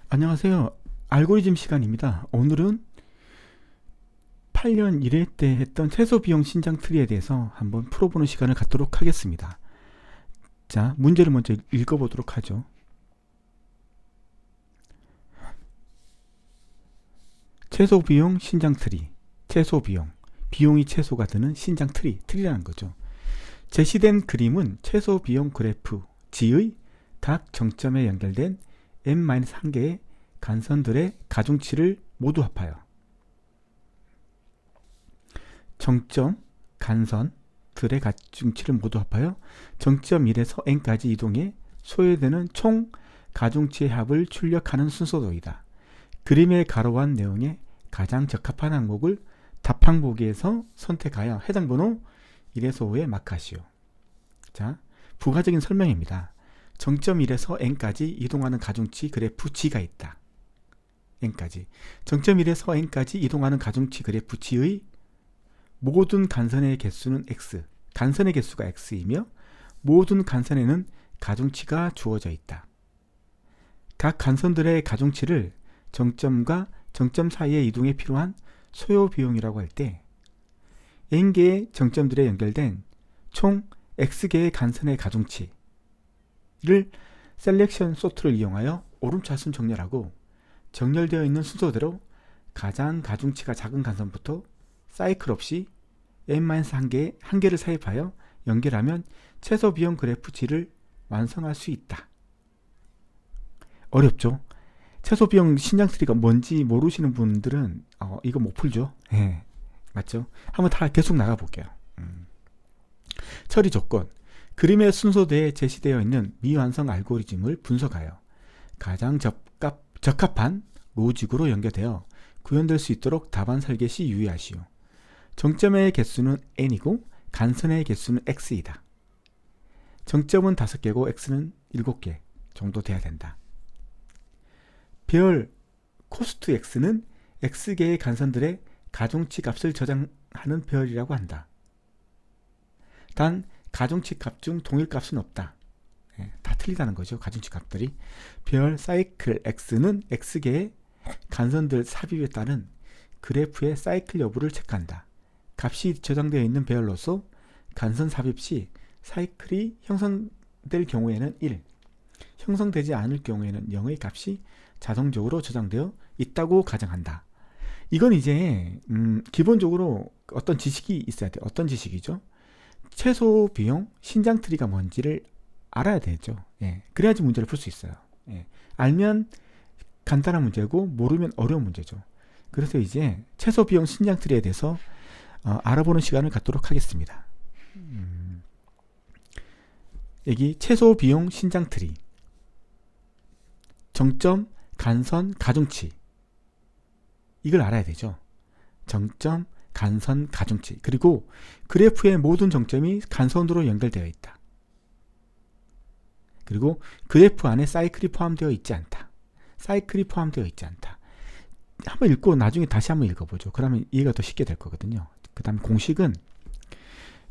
안녕하세요. 알고리즘 시간입니다. 오늘은 8년 1회 때 했던 최소 비용 신장 트리에 대해서 한번 풀어보는 시간을 갖도록 하겠습니다. 자, 문제를 먼저 읽어보도록 하죠. 최소 비용 신장 트리. 최소 비용. 비용이 최소가 되는 신장 트리라는 거죠. 제시된 그림은 최소 비용 그래프 G의 각 정점에 연결된 n-1개의 간선들의 가중치를 모두 합하여 정점 간선들의 가중치를 모두 합하여 정점 1에서 n까지 이동해 소요되는 총 가중치의 합을 출력하는 순서도이다. 그림의 가로한 내용에 가장 적합한 항목을 답 항목에서 선택하여 해당 번호 1에서 5에 마크하시오. 자, 부가적인 설명입니다. 정점 1에서 n까지 이동하는 가중치 그래프 G가 있다. n까지. 정점 1에서 n까지 이동하는 가중치 그래프 G의 모든 간선의 개수는 x. 간선의 개수가 x이며 모든 간선에는 가중치가 주어져 있다. 각 간선들의 가중치를 정점과 정점 사이의 이동에 필요한 소요 비용이라고 할 때 n개의 정점들에 연결된 총 x개의 간선의 가중치를 셀렉션 소트를 이용하여 오름차순 정렬하고 정렬되어 있는 순서대로 가장 가중치가 작은 간선부터 사이클 없이 n-1개를 삽입하여 연결하면 최소 비용 그래프 G를 완성할 수 있다. 어렵죠? 최소 비용 신장 트리가 뭔지 모르시는 분들은 이거 못 풀죠? 네, 맞죠? 한번 다 계속 나가볼게요. 처리 조건. 그림의 순서대에 제시되어 있는 미완성 알고리즘을 분석하여 가장 적합한 로직으로 연결되어 구현될 수 있도록 답안 설계 시 유의하시오. 정점의 개수는 n이고 간선의 개수는 x이다. 정점은 5개고 x는 7개 정도 돼야 된다. 별 코스트 x는 x개의 간선들의 가중치 값을 저장하는 별이라고 한다. 단 가중치 값 중 동일 값은 없다. 다 틀리다는 거죠. 가중치 값들이. 별 사이클 x는 x개의 간선들 삽입에 따른 그래프의 사이클 여부를 체크한다. 값이 저장되어 있는 배열로서 간선 삽입 시 사이클이 형성될 경우에는 1, 형성되지 않을 경우에는 0의 값이 자동적으로 저장되어 있다고 가정한다. 이건 이제 기본적으로 어떤 지식이 있어야 돼. 어떤 지식이죠? 최소 비용 신장 트리가 뭔지를 알아야 되죠. 그래야지 문제를 풀 수 있어요. 알면 간단한 문제고 모르면 어려운 문제죠. 그래서 이제 최소 비용 신장 트리에 대해서 알아보는 시간을 갖도록 하겠습니다. 여기 최소 비용 신장 트리, 정점, 간선, 가중치, 이걸 알아야 되죠. 정점, 간선, 가중치, 그리고 그래프의 모든 정점이 간선으로 연결되어 있다. 그리고 그래프 안에 사이클이 포함되어 있지 않다. 사이클이 포함되어 있지 않다. 한번 읽고 나중에 다시 한번 읽어보죠. 그러면 이해가 더 쉽게 될 거거든요. 그 다음 공식은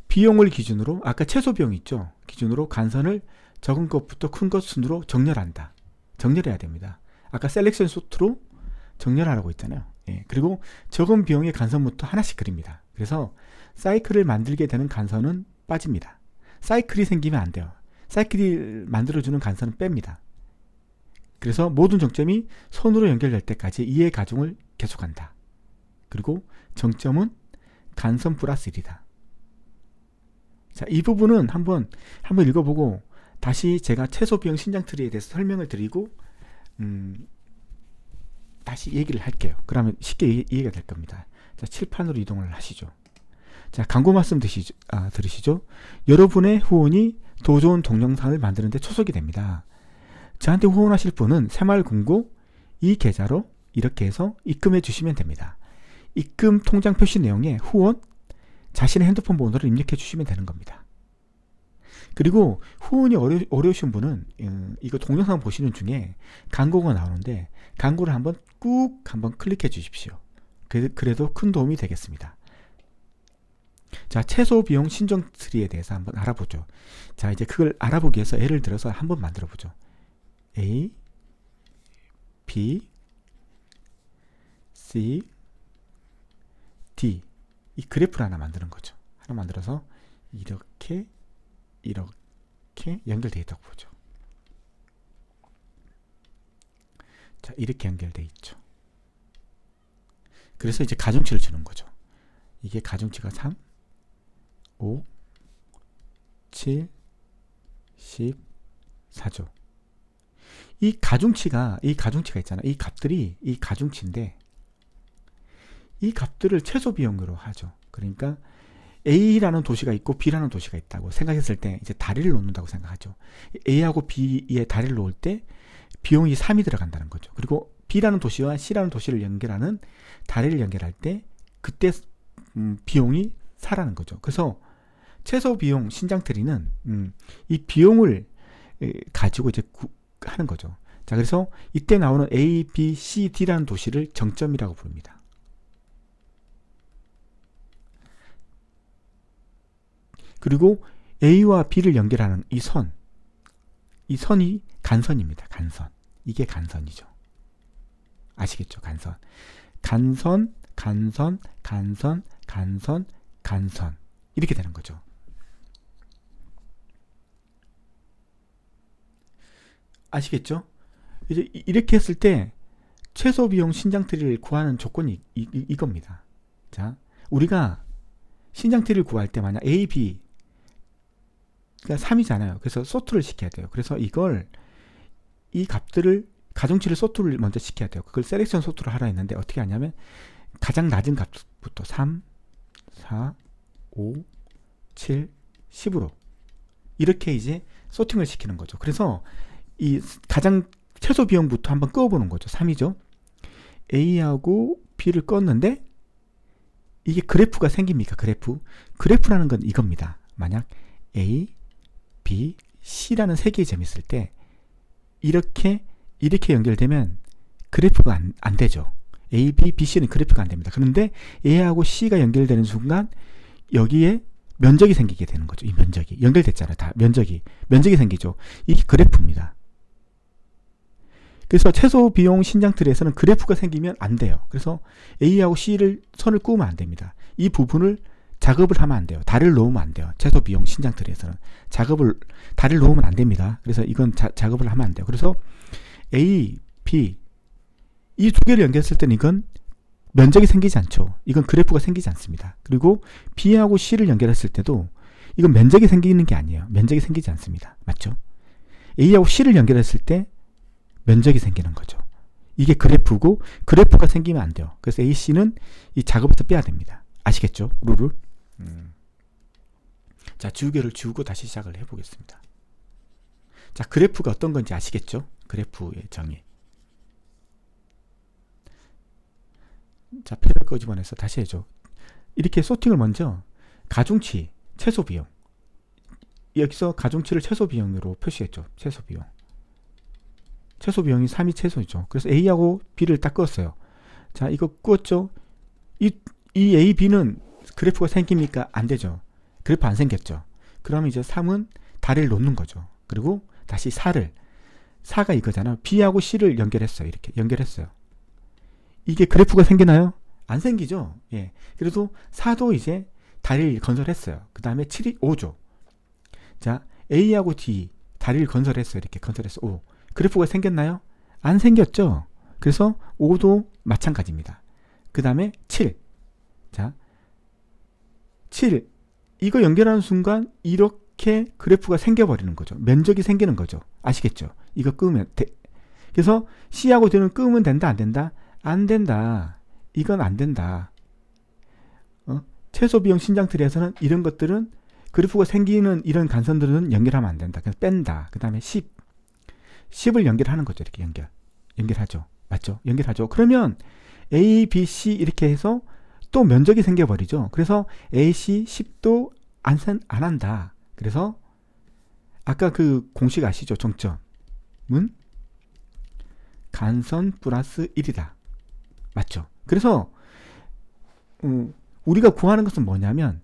비용을 기준으로, 아까 최소 비용 있죠? 기준으로 간선을 적은 것부터 큰 것 순으로 정렬한다. 정렬해야 됩니다. 아까 셀렉션 소트로 정렬하라고 했잖아요. 그리고 적은 비용의 간선부터 하나씩 그립니다. 그래서 사이클을 만들게 되는 간선은 빠집니다. 사이클이 생기면 안 돼요. 사이클이 만들어주는 간선은 뺍니다. 그래서 모든 정점이 선으로 연결될 때까지 2의 가중을 계속한다. 그리고 정점은 간선 플러스 1이다. 자, 이 부분은 한번 읽어보고 다시 제가 최소 비용 신장 트리에 대해서 설명을 드리고 다시 얘기를 할게요. 그러면 쉽게 이해가 될 겁니다. 자, 칠판으로 이동을 하시죠. 자, 광고 말씀 들으시죠? 여러분의 후원이 더 좋은 동영상을 만드는 데 초석이 됩니다. 저한테 후원하실 분은 새마을금고 이 계좌로 이렇게 해서 입금해 주시면 됩니다. 입금 통장 표시 내용에 후원, 자신의 핸드폰 번호를 입력해 주시면 되는 겁니다. 그리고 후원이 어려우신 분은 이거 동영상 보시는 중에 광고가 나오는데 광고를 한번 클릭해 주십시오. 그래도 큰 도움이 되겠습니다. 자, 최소 비용 신청 트리에 대해서 한번 알아보죠. 자, 이제 그걸 알아보기 위해서 예를 들어서 한번 만들어 보죠. A, B, B, C, D 이 그래프를 하나 만드는 거죠. 하나 만들어서 이렇게 연결되어 있다고 보죠. 자, 이렇게 연결되어 있죠. 그래서 이제 가중치를 주는 거죠. 이게 가중치가 3, 5, 7, 10, 4죠. 이 가중치가 있잖아. 이 값들이 이 가중치인데 이 값들을 최소 비용으로 하죠. 그러니까 A라는 도시가 있고 B라는 도시가 있다고 생각했을 때 이제 다리를 놓는다고 생각하죠. A하고 B에 다리를 놓을 때 비용이 3이 들어간다는 거죠. 그리고 B라는 도시와 C라는 도시를 연결하는 다리를 연결할 때 그때 비용이 4라는 거죠. 그래서 최소 비용 신장트리는 이 비용을 가지고 이제 하는 거죠. 자, 그래서 이때 나오는 A, B, C, D라는 도시를 정점이라고 부릅니다. 그리고 A와 B를 연결하는 이 선이 간선입니다. 간선. 이게 간선이죠. 아시겠죠? 간선. 간선. 이렇게 되는 거죠. 아시겠죠? 이제 이렇게 했을 때 최소 비용 신장트리를 구하는 조건이 이겁니다. 자, 우리가 신장트리를 구할 때 만약 A, B 가 3이잖아요. 그래서 소트를 시켜야 돼요. 그래서 이 값들을 가중치를 소트를 먼저 시켜야 돼요. 그걸 셀렉션 소트로 하라 했는데 어떻게 하냐면 가장 낮은 값부터 3, 4, 5, 7, 10으로 이렇게 이제 소팅을 시키는 거죠. 그래서 이 가장 최소 비용부터 한번 끄어보는 거죠. 3이죠. A하고 B를 껐는데 이게 그래프가 생깁니까? 그래프라는 건 이겁니다. 만약 A, B, C라는 세 개의 점이 있을 때 이렇게 연결되면 그래프가 안 되죠. A, B, B, C는 그래프가 안 됩니다. 그런데 A하고 C가 연결되는 순간 여기에 면적이 생기게 되는 거죠. 이 면적이 연결됐잖아요. 다 면적이 생기죠. 이게 그래프입니다. 그래서 최소 비용 신장트리에서는 그래프가 생기면 안 돼요. 그래서 A하고 C를 선을 그으면 안 됩니다. 이 부분을 작업을 하면 안 돼요. 다리를 놓으면 안 돼요. 최소 비용 신장트리에서는 다리를 놓으면 안 됩니다. 그래서 이건 작업을 하면 안 돼요. 그래서 A, B 이 두 개를 연결했을 때는 이건 면적이 생기지 않죠. 이건 그래프가 생기지 않습니다. 그리고 B하고 C를 연결했을 때도 이건 면적이 생기는 게 아니에요. 면적이 생기지 않습니다. 맞죠? A하고 C를 연결했을 때 면적이 생기는 거죠. 이게 그래프고 그래프가 생기면 안 돼요. 그래서 A, C는 이 작업에서 빼야 됩니다. 아시겠죠? 룰을. 자, 지우개를 지우고 다시 시작을 해보겠습니다. 자, 그래프가 어떤 건지 아시겠죠? 그래프의 정의. 자, 패를 끄집어내서 다시 해줘. 이렇게 소팅을 먼저 가중치, 최소 비용. 여기서 가중치를 최소 비용으로 표시했죠. 최소 비용. 최소 비용이 3이 최소이죠. 그래서 A하고 B를 딱 끄었어요. 자, 이거 끄었죠? 이 A, B는 그래프가 생깁니까? 안 되죠. 그래프 안 생겼죠. 그럼 이제 3은 다리를 놓는 거죠. 그리고 다시 4가 이거잖아요. B하고 C를 연결했어요. 이렇게 연결했어요. 이게 그래프가 생기나요? 안 생기죠. 예. 그래도 4도 이제 다리를 건설했어요. 그 다음에 7이 5죠. 자, A하고 D 다리를 건설했어요. 이렇게 건설했어. 5. 그래프가 생겼나요? 안 생겼죠. 그래서 5도 마찬가지입니다. 그 다음에 7. 자, 7. 이거 연결하는 순간 이렇게 그래프가 생겨버리는 거죠. 면적이 생기는 거죠. 아시겠죠? 이거 끄면 그래서 C하고 D는 끄면 된다, 안 된다? 안 된다. 이건 안 된다. 최소 비용 신장트리에서는 이런 것들은 그래프가 생기는 이런 간선들은 연결하면 안 된다. 그래서 뺀다. 그 다음에 10을 연결하는 거죠. 이렇게 연결하죠. 맞죠? 연결하죠. 그러면 A, B, C 이렇게 해서 또 면적이 생겨버리죠. 그래서 A, C 10도 안 한다. 그래서 아까 그 공식 아시죠? 정점은 간선 플러스 1이다. 맞죠? 그래서 우리가 구하는 것은 뭐냐면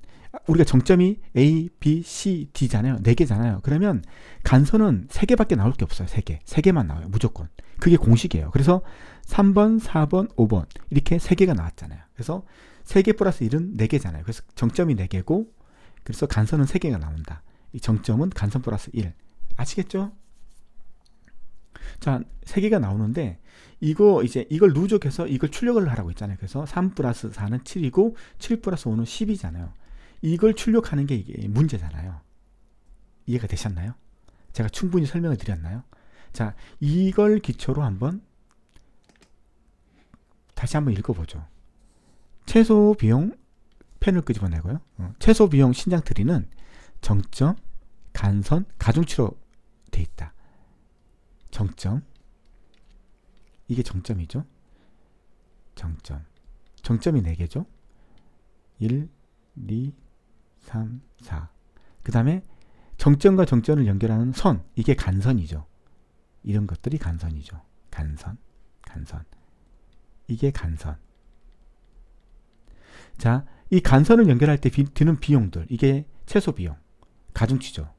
우리가 정점이 A, B, C, D잖아요. 4개잖아요. 그러면 간선은 3개밖에 나올 게 없어요. 3개. 3개만 나와요. 무조건. 그게 공식이에요. 그래서 3번, 4번, 5번 이렇게 3개가 나왔잖아요. 그래서 3개 플러스 1은 4개잖아요. 그래서 정점이 4개고 그래서 간선은 3개가 나온다. 이 정점은 간선 플러스 1. 아시겠죠? 자, 3개가 나오는데 이걸 누적해서 이걸 출력을 하라고 했잖아요. 그래서 3 플러스 4는 7이고 7 플러스 5는 10이잖아요. 이걸 출력하는 게 이게 문제잖아요. 이해가 되셨나요? 제가 충분히 설명을 드렸나요? 자, 이걸 기초로 다시 한번 읽어보죠. 최소 비용 펜을 끄집어내고요. 최소 비용 신장 트리는 정점, 간선, 가중치로 돼 있다. 정점. 이게 정점이죠. 정점이 4개죠. 1, 2, 3, 4. 그 다음에 정점과 정점을 연결하는 선. 이게 간선이죠. 이런 것들이 간선이죠. 간선. 이게 간선. 자, 이 간선을 연결할 때 드는 비용들. 이게 최소 비용. 가중치죠.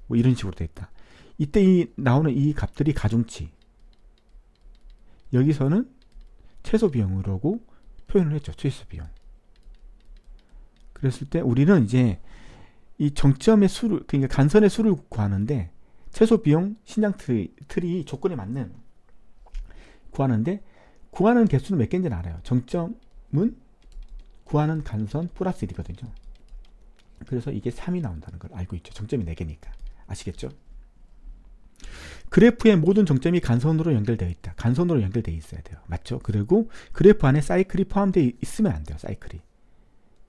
뭐 이런 식으로 되어 있다. 이때 나오는 이 값들이 가중치. 여기서는 최소 비용으로고 표현을 했죠. 최소 비용. 그랬을 때 우리는 이제 이 정점의 수를, 그러니까 간선의 수를 구하는데 최소 비용 신장 틀이 조건에 맞는 구하는데 구하는 개수는 몇 개인지는 알아요. 정점은 구하는 간선 플러스 1이거든요. 그래서 이게 3이 나온다는 걸 알고 있죠. 정점이 4개니까. 아시겠죠? 그래프의 모든 정점이 간선으로 연결되어 있다. 간선으로 연결되어 있어야 돼요. 맞죠? 그리고 그래프 안에 사이클이 포함되어 있으면 안 돼요. 사이클이.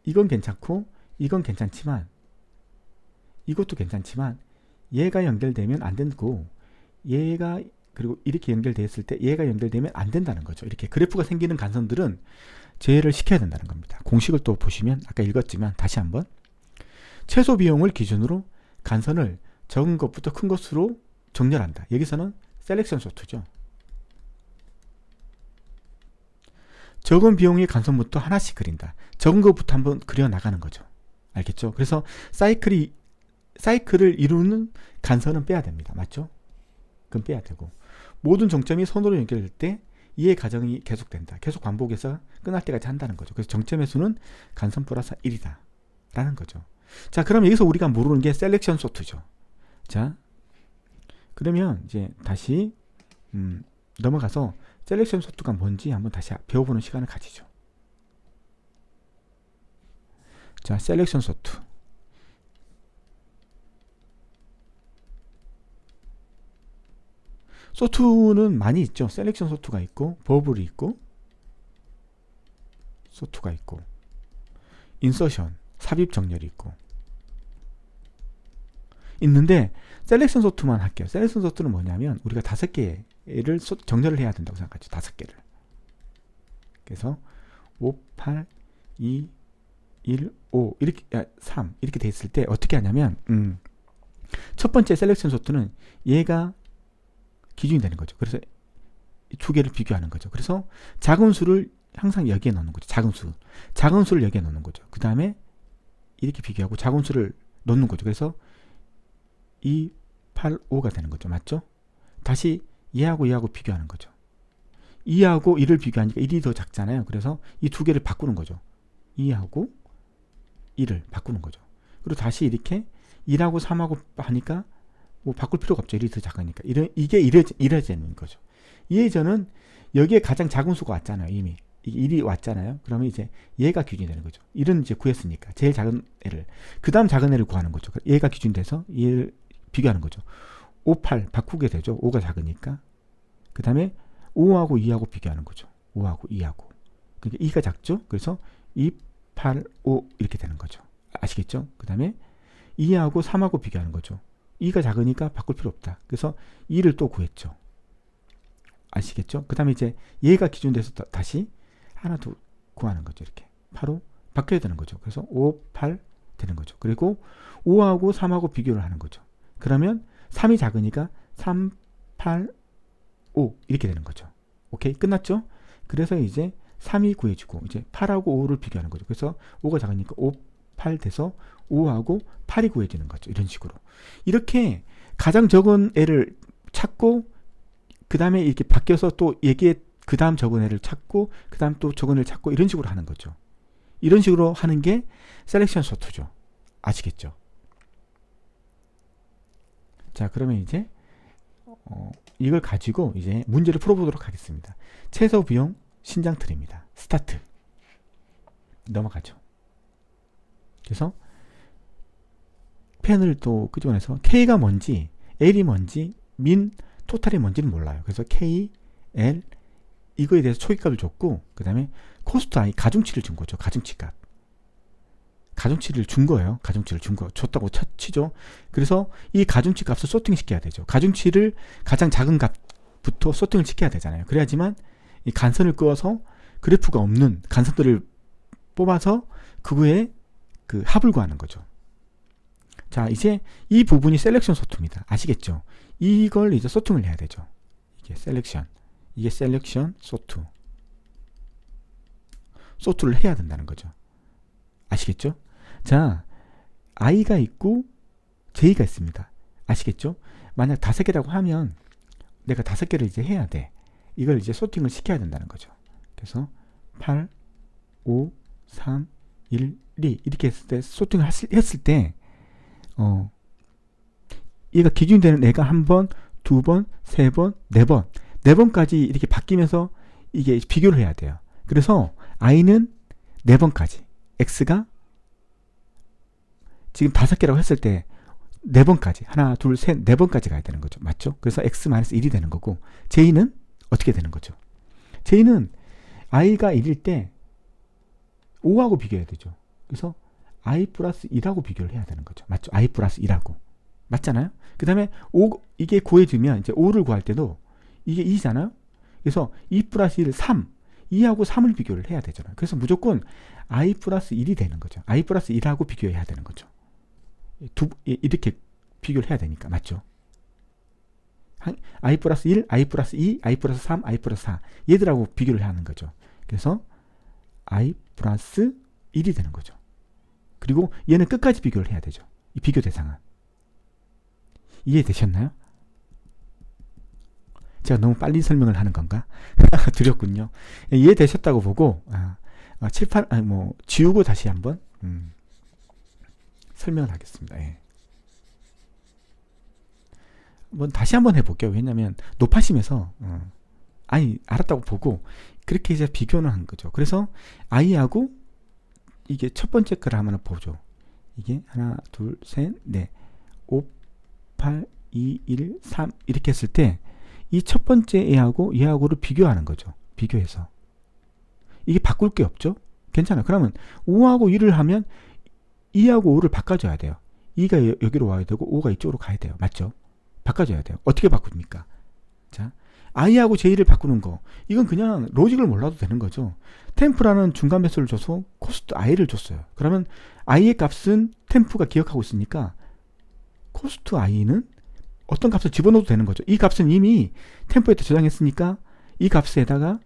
이건 괜찮고 이건 괜찮지만 이것도 괜찮지만 얘가 연결되면 안 되고 얘가 그리고 이렇게 연결되었을 때 얘가 연결되면 안 된다는 거죠. 이렇게 그래프가 생기는 간선들은 제외를 시켜야 된다는 겁니다. 공식을 또 보시면 아까 읽었지만 다시 한번 최소 비용을 기준으로 간선을 적은 것부터 큰 것으로 정렬한다. 여기서는 셀렉션 소트죠. 적은 비용의 간선부터 하나씩 그린다. 적은 것부터 한번 그려 나가는 거죠. 알겠죠? 그래서 사이클을 이루는 간선은 빼야 됩니다. 맞죠? 그건 빼야 되고 모든 정점이 선으로 연결될 때 이해 과정이 계속된다. 계속 반복해서 끝날 때까지 한다는 거죠. 그래서 정점의 수는 간선 플러스 1이다 라는 거죠. 자, 그럼 여기서 우리가 모르는 게 셀렉션 소트죠. 자, 그러면 이제 다시 넘어가서 셀렉션 소트가 뭔지 한번 다시 배워보는 시간을 가지죠. 자, 셀렉션 소트. 소트는 많이 있죠. 셀렉션 소트가 있고 버블이 있고 소트가 있고 인서션, 삽입 정렬이 있고 있는데 셀렉션 소트만 할게요. 셀렉션 소트는 뭐냐면 우리가 5개를 정렬을 해야 된다고 생각하죠. 5개를. 그래서 5, 8, 2, 1, 5 이렇게 3 이렇게 돼 있을 때 어떻게 하냐면 첫 번째 셀렉션 소트는 얘가 기준이 되는 거죠. 그래서 두 개를 비교하는 거죠. 그래서 작은 수를 항상 여기에 넣는 거죠. 작은 수를 여기에 넣는 거죠. 그 다음에 이렇게 비교하고 작은 수를 넣는 거죠. 그래서 2, 8, 5가 되는 거죠. 맞죠? 다시 얘하고 얘하고 비교하는 거죠. 2하고 1을 비교하니까 1이 더 작잖아요. 그래서 이 두 개를 바꾸는 거죠. 2하고 1을 바꾸는 거죠. 그리고 다시 이렇게 1하고 3하고 하니까 뭐 바꿀 필요가 없죠. 1이 더 작으니까. 이게 이래지는 거죠. 이해전은 여기에 가장 작은 수가 왔잖아요. 이미. 이게 1이 왔잖아요. 그러면 이제 얘가 기준이 되는 거죠. 1은 이제 구했으니까. 제일 작은 애를. 그 다음 작은 애를 구하는 거죠. 얘가 기준이 돼서 얘를 비교하는 거죠. 5, 8 바꾸게 되죠. 5가 작으니까. 그 다음에 5하고 2하고 비교하는 거죠. 5하고 2하고. 그러니까 2가 작죠. 그래서 2, 8, 5 이렇게 되는 거죠. 아시겠죠? 그 다음에 2하고 3하고 비교하는 거죠. 2가 작으니까 바꿀 필요 없다. 그래서 2를 또 구했죠. 아시겠죠? 그 다음에 이제 얘가 기준돼서 다시 하나 더 구하는 거죠. 이렇게. 바로 바뀌어야 되는 거죠. 그래서 5, 8 되는 거죠. 그리고 5하고 3하고 비교를 하는 거죠. 그러면 3이 작으니까 3, 8, 5 이렇게 되는 거죠. 오케이? 끝났죠? 그래서 이제 3이 구해지고 이제 8하고 5를 비교하는 거죠. 그래서 5가 작으니까 5, 8 돼서 5하고 8이 구해지는 거죠. 이런 식으로. 이렇게 가장 적은 애를 찾고 그 다음에 이렇게 바뀌어서 또 얘기에 그 다음 적은 애를 찾고 그 다음 또 적은 애를 찾고 이런 식으로 하는 거죠. 이런 식으로 하는 게 셀렉션 소트죠. 아시겠죠? 자, 그러면 이제 이걸 가지고 이제 문제를 풀어보도록 하겠습니다. 최소 비용 신장 트리입니다. 스타트. 넘어가죠. 그래서 펜을 또 끄집어내서 K가 뭔지, L이 뭔지, 민, 토탈이 뭔지는 몰라요. 그래서 K, L 이거에 대해서 초기값을 줬고 그 다음에 코스트 I 가중치를 준 거죠. 가중치 값. 가중치를 준 거예요. 가중치를 준 거. 줬다고 치죠. 그래서 이 가중치 값을 소팅 시켜야 되죠. 가중치를 가장 작은 값부터 소팅을 시켜야 되잖아요. 그래야지만 이 간선을 그어서 그래프가 없는 간선들을 뽑아서 그거에 그 합을 구하는 거죠. 자, 이제 이 부분이 셀렉션 소트입니다. 아시겠죠? 이걸 이제 소팅을 해야 되죠. 이게 셀렉션. 이게 셀렉션 소트. 소트를 해야 된다는 거죠. 아시겠죠? 자, I가 있고 J가 있습니다. 아시겠죠? 만약 5개라고 하면 내가 5개를 이제 해야 돼. 이걸 이제 소팅을 시켜야 된다는 거죠. 그래서 8, 5, 3, 1, 2 이렇게 했을 때 소팅을 했을 때 얘가 기준이 되는 애가 한 번, 두 번, 세 번, 네 번, 네 번까지 이렇게 바뀌면서 이게 비교를 해야 돼요. 그래서 I는 네 번까지, X가 지금 5개라고 했을 때 네 번까지, 하나, 둘, 셋, 네 번까지 가야 되는 거죠. 맞죠? 그래서 X-1이 되는 거고, J는 어떻게 되는 거죠? J는 I가 1일 때 5하고 비교해야 되죠. 그래서 I 플러스 1하고 비교를 해야 되는 거죠. 맞죠? I 플러스 1하고. 맞잖아요? 그 다음에 5, 이게 구해지면 이제 5를 구할 때도 이게 2잖아요? 그래서 2 플러스 1, 3. 2하고 3을 비교를 해야 되잖아요. 그래서 무조건 I 플러스 1이 되는 거죠. I 플러스 1하고 비교해야 되는 거죠. 이렇게 비교를 해야 되니까. 맞죠? I 플러스 1, I 플러스 2, I 플러스 3, I 플러스 4. 얘들하고 비교를 하는 거죠. 그래서 I 플러스 1이 되는 거죠. 그리고 얘는 끝까지 비교를 해야 되죠. 이 비교 대상은. 이해되셨나요? 제가 너무 빨리 설명을 하는 건가? 드렸군요. 이해되셨다고 보고 7, 8, 지우고 다시 한번 설명을 하겠습니다. 예. 다시 한번 해볼게요. 왜냐하면 높아심에서 알았다고 보고 그렇게 이제 비교는 한 거죠. 그래서 I하고 이게 첫 번째 거를 한번 보죠. 이게 하나, 둘, 셋, 넷, 5, 8, 2, 1, 3 이렇게 했을 때 이 첫 번째 얘하고 얘하고를 비교하는 거죠. 비교해서. 이게 바꿀 게 없죠? 괜찮아요. 그러면 5하고 1을 하면 2하고 5를 바꿔줘야 돼요. 2가 여기로 와야 되고 5가 이쪽으로 가야 돼요. 맞죠? 바꿔줘야 돼요. 어떻게 바꿉니까? 자, I하고 J를 바꾸는 거. 이건 그냥 로직을 몰라도 되는 거죠. 템프라는 중간 배수를 줘서 코스트 I를 줬어요. 그러면 I의 값은 템프가 기억하고 있으니까 코스트 I는 어떤 값을 집어넣어도 되는 거죠. 이 값은 이미 템포에다 저장했으니까 이 값에다가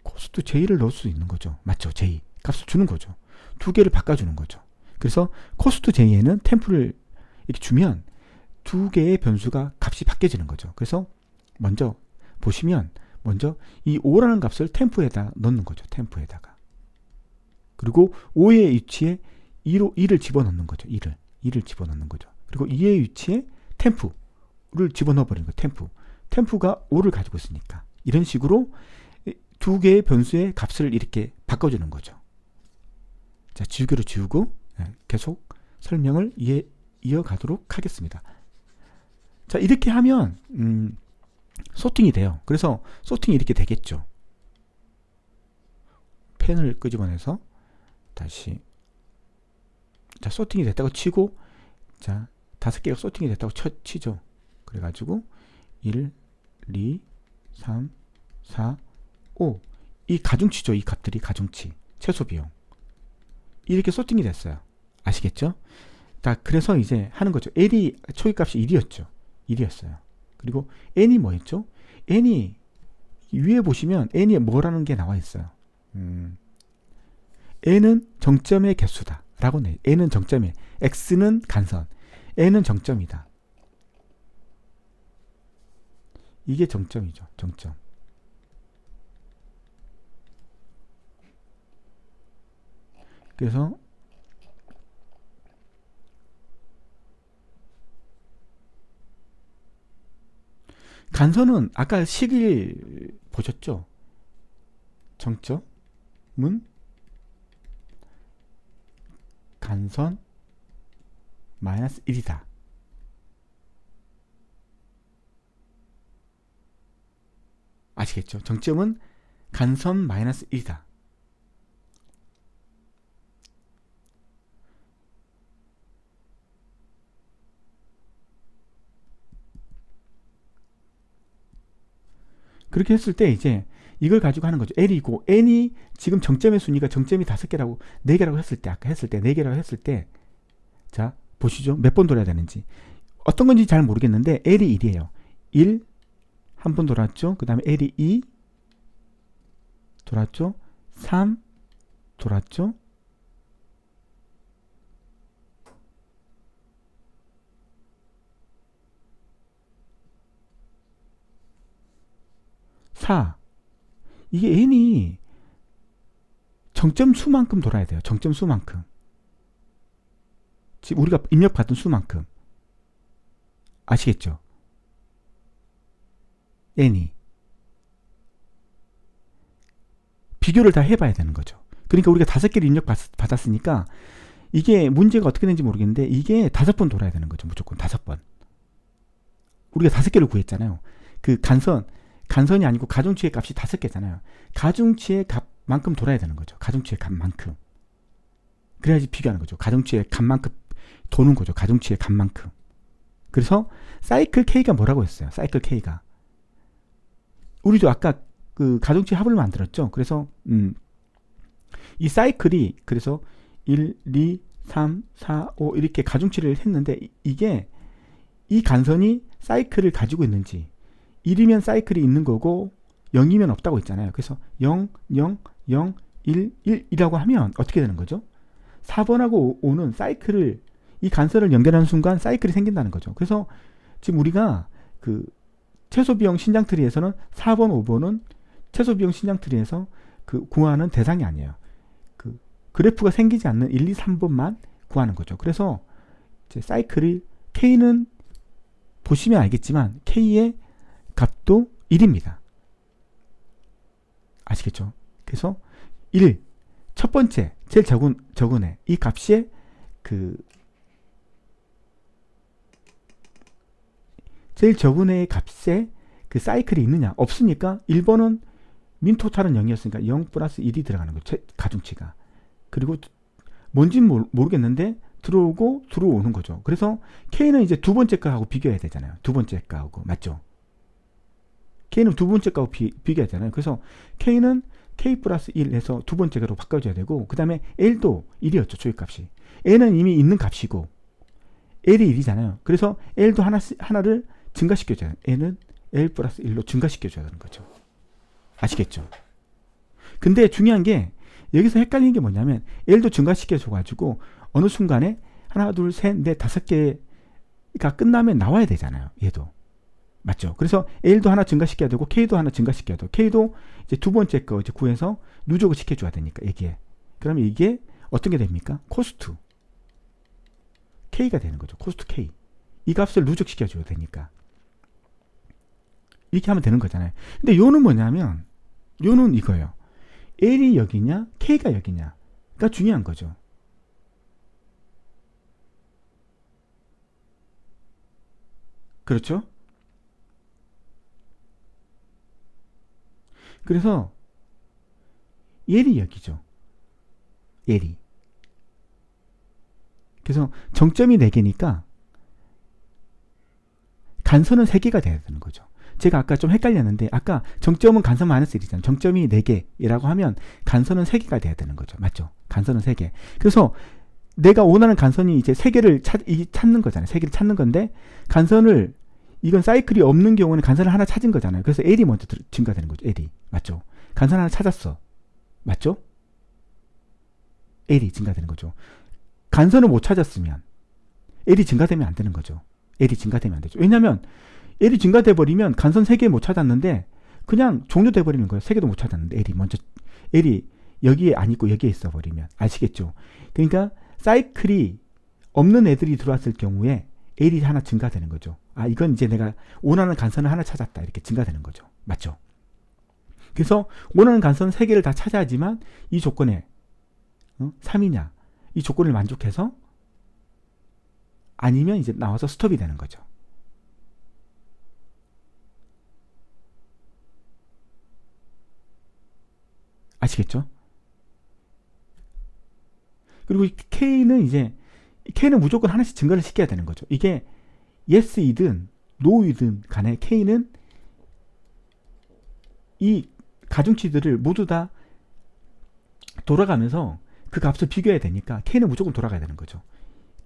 코스트 J를 넣을 수 있는 거죠. 맞죠? J 값을 주는 거죠. 두 개를 바꿔주는 거죠. 그래서 코스트 J에는 템포를 이렇게 주면 두 개의 변수가 값이 바뀌어지는 거죠. 그래서 먼저 보시면 먼저 이 5라는 값을 템포에다 넣는 거죠. 템포에다가. 그리고 5의 위치에 2를 집어넣는 거죠. 2를 집어넣는 거죠. 그리고 2의 위치에 템프를 집어넣어 버리는 거예요. 템프가 5를 가지고 있으니까. 이런 식으로 두 개의 변수의 값을 이렇게 바꿔주는 거죠. 자, 지우개로 지우고 계속 설명을 이어가도록 하겠습니다. 자, 이렇게 하면 소팅이 돼요. 그래서 소팅이 이렇게 되겠죠. 펜을 끄집어내서 다시 자, 소팅이 됐다고 치고 자, 5개가 소팅이 됐다고 치죠. 그래가지고 1, 2, 3, 4, 5 이 가중치죠. 이 값들이 가중치, 최소 비용 이렇게 소팅이 됐어요. 아시겠죠? 자, 그래서 이제 하는 거죠. L이 초기값이 1이었죠. 1이었어요. 그리고 N이 뭐였죠? N이 위에 보시면 n이 뭐라는 게 나와 있어요. n은 정점의 개수다 라고 내. n은 정점이에요. x는 간선, n은 정점이다. 이게 정점이죠. 정점. 그래서 간선은 아까 식을 보셨죠? 정점은 간선 마이너스 1이다. 아시겠죠? 정점은 간선 마이너스 1이다. 그렇게 했을 때 이제 이걸 가지고 하는 거죠. L이고 N이 지금 정점의 순위가 정점이 5개라고 4개라고 했을 때 아까 했을 때 4개라고 했을 때 자 보시죠. 몇 번 돌아야 되는지. 어떤 건지 잘 모르겠는데 L이 1이에요. 1 한 번 돌았죠. 그 다음에 L이 2 돌았죠. 3 돌았죠. 4 이게 n이 정점 수만큼 돌아야 돼요. 정점 수만큼. 지금 우리가 입력받은 수만큼. 아시겠죠? n이. 비교를 다 해봐야 되는 거죠. 그러니까 우리가 5개를 입력받았으니까 이게 문제가 어떻게 되는지 모르겠는데 이게 5번 돌아야 되는 거죠. 무조건 5번. 우리가 5개를 구했잖아요. 그 간선이 아니고 가중치의 값이 5개잖아요. 가중치의 값만큼 돌아야 되는 거죠. 가중치의 값만큼. 그래야지 비교하는 거죠. 가중치의 값만큼 도는 거죠. 가중치의 값만큼. 그래서 사이클 K가 뭐라고 했어요? 사이클 K가. 우리도 아까 그 가중치 합을 만들었죠. 그래서 이 사이클이 그래서 1, 2, 3, 4, 5 이렇게 가중치를 했는데 이게 이 간선이 사이클을 가지고 있는지 1이면 사이클이 있는 거고 0이면 없다고 했잖아요. 그래서 0, 0, 0, 1, 1이라고 하면 어떻게 되는 거죠? 4번하고 5는 사이클을 이 간선을 연결하는 순간 사이클이 생긴다는 거죠. 그래서 지금 우리가 그 최소비용 신장트리에서는 4번, 5번은 최소비용 신장트리에서 그 구하는 대상이 아니에요. 그 그래프가 생기지 않는 1, 2, 3번만 구하는 거죠. 그래서 이제 사이클이 K는 보시면 알겠지만 K의 값도 1입니다. 아시겠죠? 그래서 1, 첫 번째, 제일 적은 애, 이 값이 제일 적은 애의 값에 그 사이클이 있느냐? 없으니까 1번은 민토탈은 0이었으니까 0 플러스 1이 들어가는 거죠. 가중치가. 그리고 뭔지는 모르겠는데 들어오는 거죠. 그래서 K는 이제 두 번째 거하고 비교해야 되잖아요. 두 번째 거하고. 맞죠? K는 두 번째 거하고 비교하잖아요. 그래서 K는 K 플러스 1 해서 두 번째 거로 바꿔줘야 되고 그 다음에 L도 1이었죠. 초입값이. L은 이미 있는 값이고 L이 1이잖아요. 그래서 L도 하나를 증가시켜줘야 돼요. N은 L 플러스 1로 증가시켜줘야 되는 거죠. 아시겠죠? 근데 중요한 게 여기서 헷갈리는 게 뭐냐면 L도 증가시켜줘가지고 어느 순간에 하나, 둘, 셋, 넷, 5개가 끝나면 나와야 되잖아요. 얘도. 맞죠? 그래서 L도 하나 증가시켜야 되고 K도 하나 증가시켜야 되고 K도 이제 두 번째 거 이제 구해서 누적을 시켜줘야 되니까 여기에. 그러면 이게 어떤 게 됩니까? 코스트 K가 되는 거죠. 코스트 K. 이 값을 누적시켜줘야 되니까. 이렇게 하면 되는 거잖아요. 근데 요는 뭐냐면 요는 이거예요. L이 여기냐 K가 여기냐가 중요한 거죠. 그렇죠? 그래서 L이 여기죠. L이. 그래서 정점이 4개니까 간선은 3개가 돼야 되는 거죠. 제가 아까 좀 헷갈렸는데 아까 정점은 간선 마이너스 1이잖아요. 정점이 4개라고 하면 간선은 3개가 돼야 되는 거죠. 맞죠? 간선은 3개. 그래서 내가 원하는 간선이 이제 3개를 찾는 거잖아요. 3개를 찾는 건데 간선을 이건 사이클이 없는 경우는 간선을 하나 찾은 거잖아요. 그래서 L이 먼저 증가되는 거죠. L이. 맞죠? 간선 하나 찾았어. 맞죠? L이 증가되는 거죠. 간선을 못 찾았으면 L이 증가되면 안 되는 거죠. L이 증가되면 안 되죠. 왜냐면 L이 증가돼 버리면 간선 3개 못 찾았는데 그냥 종료돼 버리는 거예요. 3개도 못 찾았는데 L이 여기에 안 있고 여기에 있어 버리면. 아시겠죠? 그러니까 사이클이 없는 애들이 들어왔을 경우에 L이 하나 증가되는 거죠. 아, 이건 이제 내가 원하는 간선을 하나 찾았다. 이렇게 증가되는 거죠. 맞죠? 그래서 원하는 간선 3개를 다 찾아야지만 이 조건에 3이냐 이 조건을 만족해서 아니면 이제 나와서 스톱이 되는 거죠. 아시겠죠? 그리고 K는 이제 K는 무조건 하나씩 증가를 시켜야 되는 거죠. 이게 yes이든 no이든 간에 K는 이 가중치들을 모두 다 돌아가면서 그 값을 비교해야 되니까 K는 무조건 돌아가야 되는 거죠.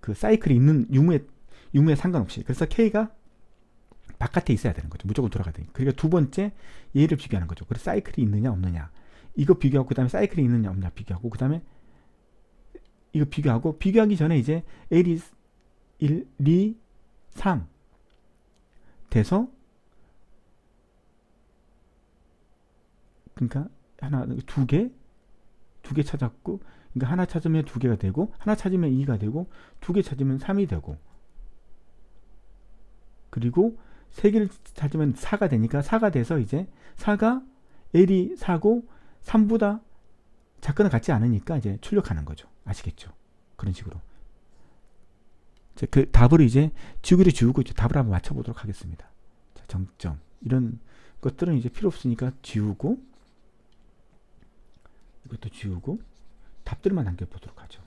그 사이클이 있는 유무에 상관없이. 그래서 K가 바깥에 있어야 되는 거죠. 무조건 돌아가야 되니까. 그러니까 두 번째 얘를 비교하는 거죠. 그래서 사이클이 있느냐 없느냐 이거 비교하고 그 다음에 사이클이 있느냐 없느냐 비교하고 그 다음에 이거 비교하고 비교하기 전에 이제 L이 1, 2, 3 돼서 그러니까 하나 두 개 찾았고 그러니까 하나 찾으면 2개가 되고 하나 찾으면 2가 되고 2개 찾으면 3이 되고 그리고 3개를 찾으면 4가 되니까 4가 돼서 이제 4가 L이 4고 3보다 작거나 같지 않으니까 이제 출력하는 거죠. 아시겠죠? 그런 식으로. 그 답을 이제 지우기를 지우고 이제 답을 한번 맞춰보도록 하겠습니다. 자, 정점. 이런 것들은 이제 필요 없으니까 지우고 이것도 지우고 답들만 남겨보도록 하죠.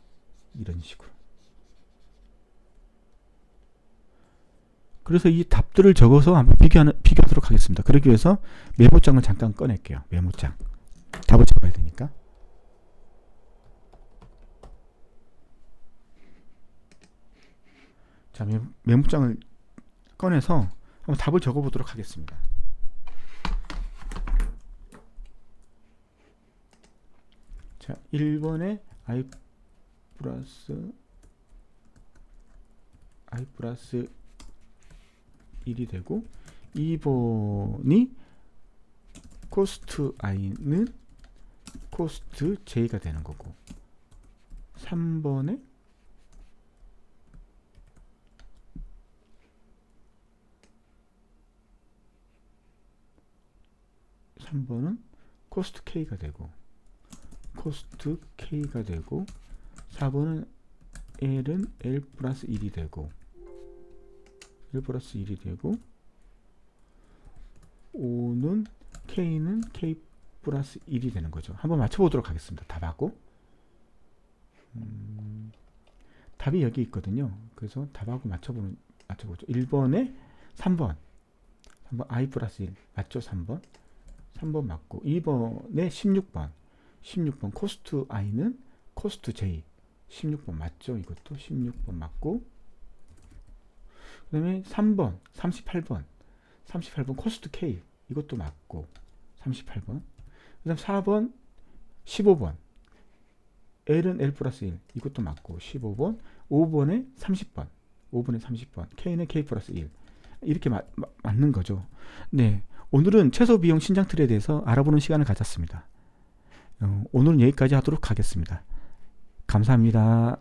이런 식으로. 그래서 이 답들을 적어서 한번 비교하도록 하겠습니다. 그러기 위해서 메모장을 잠깐 꺼낼게요. 메모장. 답을 적어야 되니까. 자, 메모장을 꺼내서 한번 답을 적어보도록 하겠습니다. 자, 1번에 i 플러스 1이 되고 2번이 코스트 i는 코스트 j가 되는 거고 3번에 코스트 k가 되고 코스트 k가 되고 4번은 L은 L 플러스 1이 되고 5는 K는 K 플러스 1이 되는 거죠. 한번 맞춰보도록 하겠습니다. 답하고 답이 여기 있거든요. 그래서 답하고 맞춰보죠. 1번에 3번 I 플러스 1 맞죠? 3번 맞고 2번에 16번 코스트 i는 코스트 j 16번 맞죠? 이것도 16번 맞고 그 다음에 3번 38번 코스트 k 이것도 맞고 38번 그 다음 4번 15번 L은 L 플러스 1 이것도 맞고 15번 5번에 30번 K는 K 플러스 1 이렇게 맞는 거죠. 네, 오늘은 최소 비용 신장 틀에 대해서 알아보는 시간을 가졌습니다. 오늘은 여기까지 하도록 하겠습니다. 감사합니다.